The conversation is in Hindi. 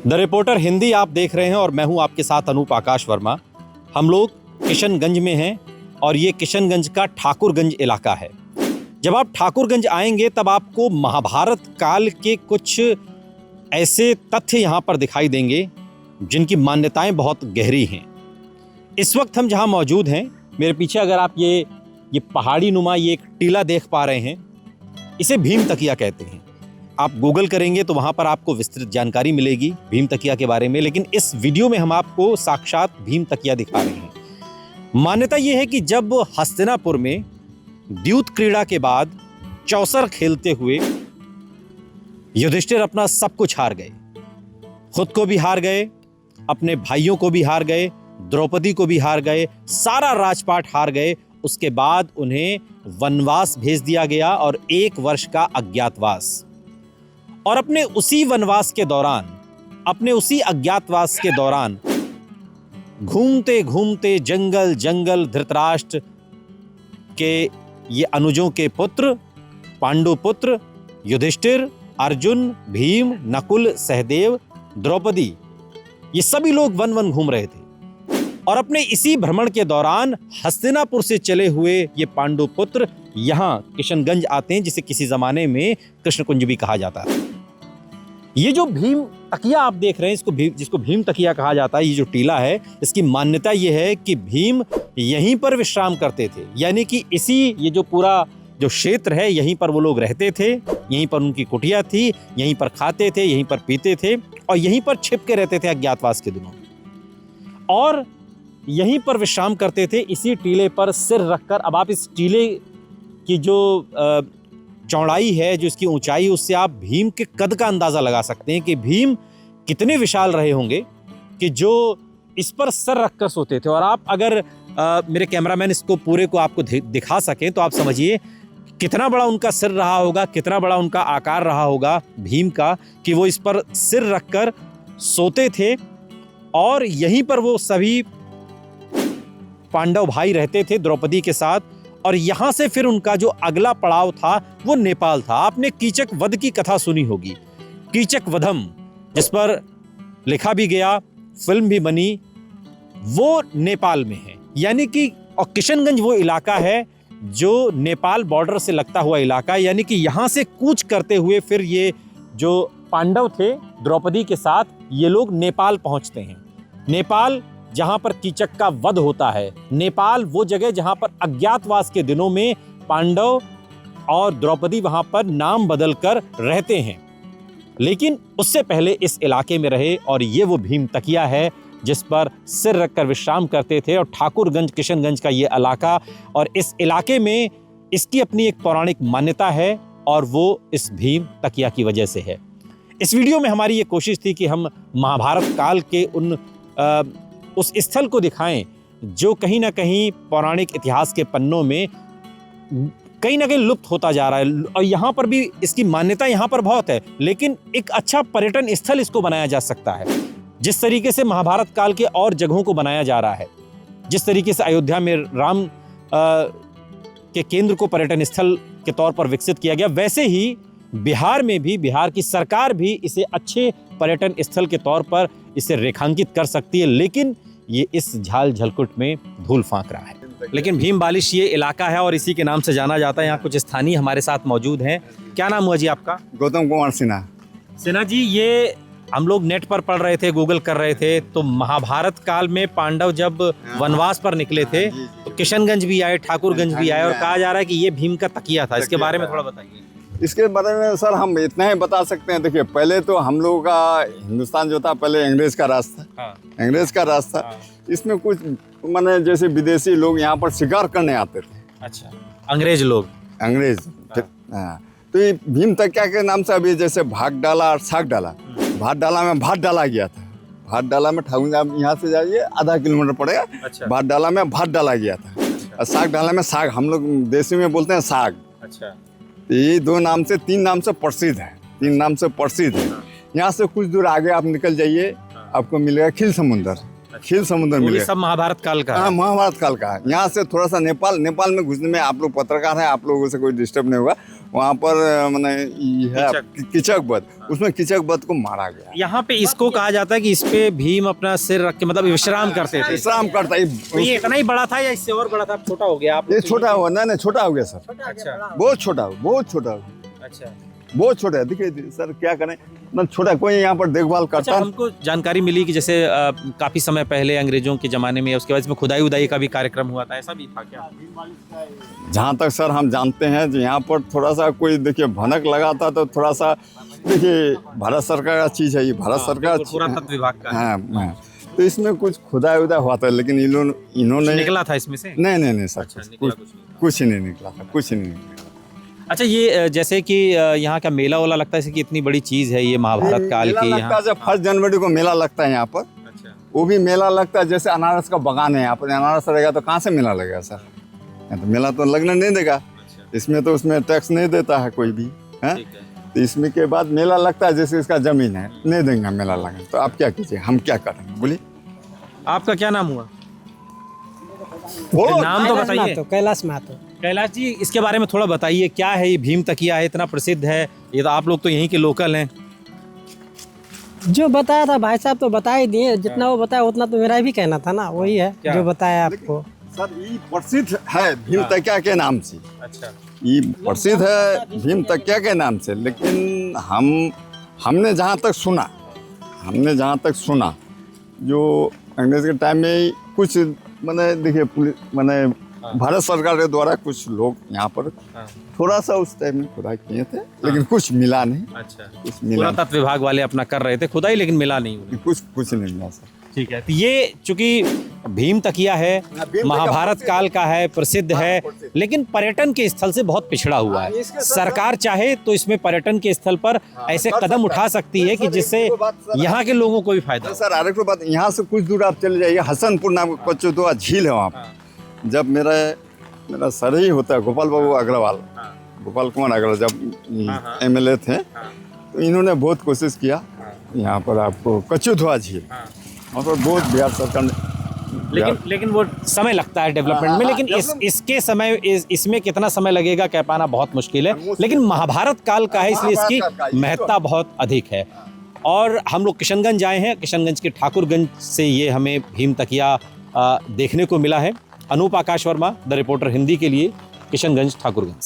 द रिपोर्टर हिंदी आप देख रहे हैं और मैं हूं आपके साथ अनूप आकाश वर्मा। हम लोग किशनगंज में हैं और ये किशनगंज का ठाकुरगंज इलाका है। जब आप ठाकुरगंज आएंगे तब आपको महाभारत काल के कुछ ऐसे तथ्य यहाँ पर दिखाई देंगे जिनकी मान्यताएं बहुत गहरी हैं। इस वक्त हम जहाँ मौजूद हैं, मेरे पीछे अगर आप ये पहाड़ी नुमा ये एक टीला देख पा रहे हैं, इसे भीम तकिया कहते हैं। आप गूगल करेंगे तो वहाँ पर आपको विस्तृत जानकारी मिलेगी भीम तकिया के बारे में, लेकिन इस वीडियो में हम आपको साक्षात भीम तकिया दिखा रहे हैं। मान्यता ये है कि जब हस्तिनापुर में द्यूत क्रीड़ा के बाद चौसर खेलते हुए युधिष्ठिर अपना सब कुछ हार गए, खुद को भी हार गए, अपने भाइयों को भी हार गए, द्रौपदी को भी हार गए, सारा राजपाट हार गए। उसके बाद उन्हें वनवास भेज दिया गया और 1 वर्ष का अज्ञातवास। और अपने उसी वनवास के दौरान, अपने उसी अज्ञातवास के दौरान घूमते घूमते जंगल जंगल धृतराष्ट्र के ये अनुजों के पुत्र, पांडु पुत्र युधिष्ठिर, अर्जुन, भीम, नकुल, सहदेव, द्रौपदी, ये सभी लोग वन वन घूम रहे थे। और अपने इसी भ्रमण के दौरान हस्तिनापुर से चले हुए ये पांडु पुत्र यहाँ किशनगंज आते हैं, जिसे किसी जमाने में कृष्णकुंज भी कहा जाता है। ये जो भीम तकिया आप देख रहे हैं, जिसको भीम तकिया कहा जाता है, ये जो टीला है, इसकी मान्यता ये है कि भीम यहीं पर विश्राम करते थे। यानी कि ये जो पूरा जो क्षेत्र है, यहीं पर वो लोग रहते थे, यहीं पर उनकी कुटिया थी, यहीं पर खाते थे, यहीं पर पीते थे और यहीं पर छिप के रहते थे अज्ञातवास के दिनों में, और यहीं पर विश्राम करते थे, इसी टीले पर सिर रखकर। अब आप इस टीले की जो चौड़ाई है, जो इसकी ऊंचाई, उससे आप भीम के कद का अंदाजा लगा सकते हैं कि भीम कितने विशाल रहे होंगे कि जो इस पर सर रखकर सोते थे। और आप अगर मेरे कैमरामैन इसको पूरे को आपको दिखा सकें तो आप समझिए कितना बड़ा उनका सिर रहा होगा, कितना बड़ा उनका आकार रहा होगा भीम का, कि वो इस पर सिर रखकर सोते थे। और यहीं पर वो सभी पांडव भाई रहते थे द्रौपदी के साथ। और यहां से फिर उनका जो अगला पड़ाव था वो नेपाल था। आपने कीचक वध की कथा सुनी होगी, कीचक वधम, जिस पर लिखा भी गया, फिल्म भी बनी, वो नेपाल में है। यानी कि और किशनगंज वो इलाका है जो नेपाल बॉर्डर से लगता हुआ इलाका है। यानी कि यहां से कूच करते हुए फिर ये जो पांडव थे द्रौपदी के साथ, ये लोग नेपाल पहुंचते हैं। नेपाल जहां पर कीचक का वध होता है, नेपाल वो जगह जहां पर अज्ञातवास के दिनों में पांडव और द्रौपदी वहां पर नाम बदलकर रहते हैं। लेकिन उससे पहले इस इलाके में रहे, और ये वो भीम तकिया है जिस पर सिर रखकर विश्राम करते थे। और ठाकुरगंज किशनगंज का ये इलाका, और इस इलाके में इसकी अपनी एक पौराणिक मान्यता है, और वो इस भीम तकिया की वजह से है। इस वीडियो में हमारी ये कोशिश थी कि हम महाभारत काल के उस स्थल को दिखाएं जो कहीं ना कहीं पौराणिक इतिहास के पन्नों में कहीं ना कहीं लुप्त होता जा रहा है। और यहाँ पर भी इसकी मान्यता यहाँ पर बहुत है, लेकिन एक अच्छा पर्यटन स्थल इसको बनाया जा सकता है। जिस तरीके से महाभारत काल के और जगहों को बनाया जा रहा है, जिस तरीके से अयोध्या में राम के केंद्र को पर्यटन स्थल के तौर पर विकसित किया गया, वैसे ही बिहार में भी बिहार की सरकार भी इसे अच्छे पर्यटन स्थल के तौर पर इसे रेखांकित कर सकती है। लेकिन ये इस झाल झलकुट में धूल फांक रहा है। लेकिन भीम बालिश ये इलाका है और इसी के नाम से जाना जाता है। यहाँ कुछ स्थानीय हमारे साथ मौजूद हैं। क्या नाम हुआ जी आपका? गौतम कुमार सिन्हा। सिन्हा जी, ये हम लोग नेट पर पढ़ रहे थे, गूगल कर रहे थे, तो महाभारत काल में पांडव जब वनवास पर निकले थे तो किशनगंज भी आए, ठाकुरगंज भी आए, और कहा जा रहा है कि ये भीम का तकिया था। इसके बारे में थोड़ा बताइए। इसके बारे में सर हम इतना ही बता सकते हैं। देखिए, पहले तो हम लोगों का हिंदुस्तान जो था, पहले अंग्रेज का राज था। हाँ। अंग्रेज का राज था। हाँ। इसमें कुछ माने जैसे विदेशी लोग यहाँ पर शिकार करने आते थे। अच्छा, अंग्रेज लोग? अंग्रेज। हाँ। तो ये भीम तकिया के नाम से अभी जैसे भाग डाला और साग डाला, भात डाला में भात डाला गया था। भात डाला में ठाकुर, आप यहाँ से जाइए आधा किलोमीटर पड़ेगा। अच्छा। भात डाला में भात डाला गया था। अच्छा। और साग डाला में साग, हम लोग देसी में बोलते हैं साग। अच्छा। ये 2 नाम से 3 नाम से प्रसिद्ध है, 3 नाम से प्रसिद्ध है। यहाँ से कुछ दूर आगे आप निकल जाइए, आपको मिलेगा खील समुंदर। खील समुद्र मिलेगा। सब महाभारत काल का? हाँ, महाभारत काल का है। यहाँ से थोड़ा सा नेपाल में घुसने में, आप लोग पत्रकार हैं, आप लोगों से कोई डिस्टर्ब नहीं होगा। वहाँ पर मैंने ये है कीचक वध, उसमें कीचक वध को मारा गया। यहाँ पे इसको कहा जाता है कि इस पे भीम अपना सिर रख के मतलब विश्राम करते थे। विश्राम करता है। तो ये इतना ही बड़ा था या इससे और बड़ा था? छोटा हो गया आप? ये छोटा हुआ, नहीं छोटा हो गया सर। अच्छा, बहुत छोटा हो, बहुत छोटा हो, अच्छा, बहुत छोटा है। देखिए सर क्या करें, मतलब छोटा, कोई यहाँ पर देखभाल अच्छा। करता है। हमको जानकारी मिली कि जैसे काफी समय पहले अंग्रेजों के जमाने में उसके बाद इसमें खुदाई उदाई का भी कार्यक्रम हुआ था, ऐसा भी था क्या? जहाँ तक सर हम जानते हैं जो यहाँ पर थोड़ा सा कोई देखिए भनक लगा था, तो थोड़ा सा देखिए भारत सरकार का चीज़ है ये, भारत सरकार पुरातत्व विभाग का। हाँ, तो इसमें कुछ खुदाई उदा हुआ था, लेकिन इन्होंने निकला था इसमें से? नहीं सर, अच्छा, निकला कुछ नहीं निकला था, कुछ नहीं निकला। अच्छा, ये जैसे कि यहाँ का मेला वाला लगता है कि इतनी बड़ी चीज है ये महाभारत काल की लगता यहाँ। है जब 1 जनवरी को मेला लगता है यहाँ पर। अच्छा, वो भी मेला लगता है जैसे अनारस का बगान है यहाँ पर, अनारस रहेगा तो कहाँ से मेला लगेगा सर? यहाँ तो मेला तो लगने नहीं देगा। अच्छा, इसमें तो उसमें टैक्स नहीं देता है कोई भी है। ठीक है। तो इसमें के बाद मेला लगता है जैसे इसका जमीन है, नहीं देंगे मेला लगा, तो आप क्या कीजिए, हम क्या करेंगे बोलिए? आपका क्या नाम हुआ? बोलो। नाम तो बताइए। कैलाश महतो। कैलाश जी, इसके बारे में थोड़ा बताइए, क्या है ये भीम तकिया है, इतना प्रसिद्ध है ये? तो आप लोग तो यहीं के लोकल हैं। जो बताया था भाई साहब तो बता ही दिए, जितना वो बताया उतना तो मेरा भी कहना था ना, वही है क्या? जो बताया आपको। सर ये प्रसिद्ध है भीम तकिया के नाम से, अच्छा, ये प्रसिद्ध है भीम तकिया के नाम से, लेकिन हमने जहाँ तक सुना जो अंग्रेज के टाइम में कुछ मैंने देखिए मैंने भारत सरकार के द्वारा कुछ लोग यहाँ पर थोड़ा सा उस टाइम में खुदाई किए थे, लेकिन कुछ मिला नहीं। अच्छा, कुछ मिला पुरातत्व विभाग वाले अपना कर रहे थे खुदाई, लेकिन मिला नहीं उन्हें। कुछ नहीं मिला सर। ठीक है, तो ये चूंकि भीम तकिया है, महाभारत काल का है, प्रसिद्ध है, लेकिन पर्यटन के स्थल से बहुत पिछड़ा हुआ है। सरकार चाहे तो इसमें पर्यटन के स्थल पर ऐसे कदम उठा सकती है कि जिससे यहाँ के लोगों को भी फायदा हो। सर आरेख बात, यहाँ से कुछ दूर आप चले जाइए, हसनपुर नाम का कचुदुआ झील है वहाँ पर। जब मेरा सर ही होता है गोपाल बाबू अग्रवाल, गोपाल कुमार अग्रवाल जब MLA थे, तो इन्होंने बहुत कोशिश किया यहाँ पर आपको कचुदुआ झील, वहाँ पर बहुत बिहार सरकार ने, लेकिन वो समय लगता है डेवलपमेंट में, लेकिन इसके समय इसमें कितना समय लगेगा कह पाना बहुत मुश्किल है। लेकिन महाभारत काल का है, इसलिए इसकी महत्ता बहुत अधिक है। और हम लोग किशनगंज आए हैं, किशनगंज के ठाकुरगंज से ये हमें भीम तकिया देखने को मिला है। अनूप आकाश वर्मा, द रिपोर्टर हिंदी के लिए, किशनगंज, ठाकुरगंज।